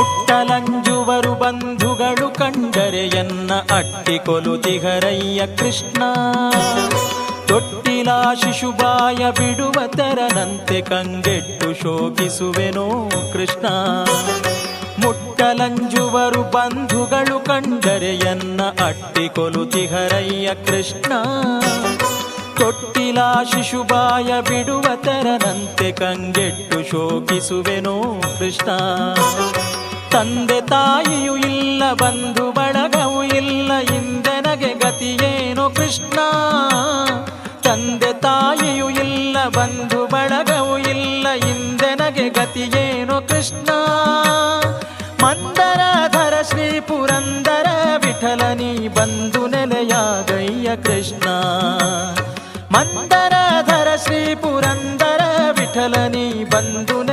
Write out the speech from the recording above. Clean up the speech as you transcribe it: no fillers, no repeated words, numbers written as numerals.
ಮುಟ್ಟಲಂಜುವರು ಬಂಧುಗಳು ಕಂಡರೆ ಎನ್ನ ಅಟ್ಟಿಕೊಲುತಿಹರಯ್ಯ ಕೃಷ್ಣ. ತೊಟ್ಟಿಲ ಶಿಶುಬಾಯ ಬಿಡುವ ತೆರನಂತೆ ಕಂಗೆಟ್ಟು ಶೋಕಿಸುವೆನೋ ಕೃಷ್ಣ. ಮುಟ್ಟಲಂಜುವರು ಬಂಧುಗಳು ಕಂಡರೆ ಎನ್ನ ಅಟ್ಟಿಕೊಲುತಿಹರಯ್ಯ ಕೃಷ್ಣ. ತೊಟ್ಟಿಲ ಶಿಶುಬಾಯ ಬಿಡುವ ತೆರನಂತೆ ಕಂಗೆಟ್ಟು ಶೋಕಿಸುವೆನೋ ಕೃಷ್ಣ. ತಂದೆ ತಾಯಿಯೂ ಇಲ್ಲ, ಬಂಧು ಬಳಗವೂ ಇಲ್ಲ, ಇಂದೆನಗೆ ಗತಿಯೇನೋ ಕೃಷ್ಣ. ತಂದೆ ತಾಯಿಯೂ ಇಲ್ಲ, ಬಂಧು ಬಳಗವೂ ಇಲ್ಲ, ಇಂದೆನಗೆ ಗತಿಯೇನೋ ಕೃಷ್ಣ. ಮಂದರಧರ ಶ್ರೀ ಪುರಂದರ ವಿಠಲನಿ ಬಂಧು ನೆಲೆಯಾಗಯ್ಯ ಕೃಷ್ಣ. ಮಂದರಧರ ಶ್ರೀ ಪುರಂದರ ವಿಠಲನಿ ಬಂಧು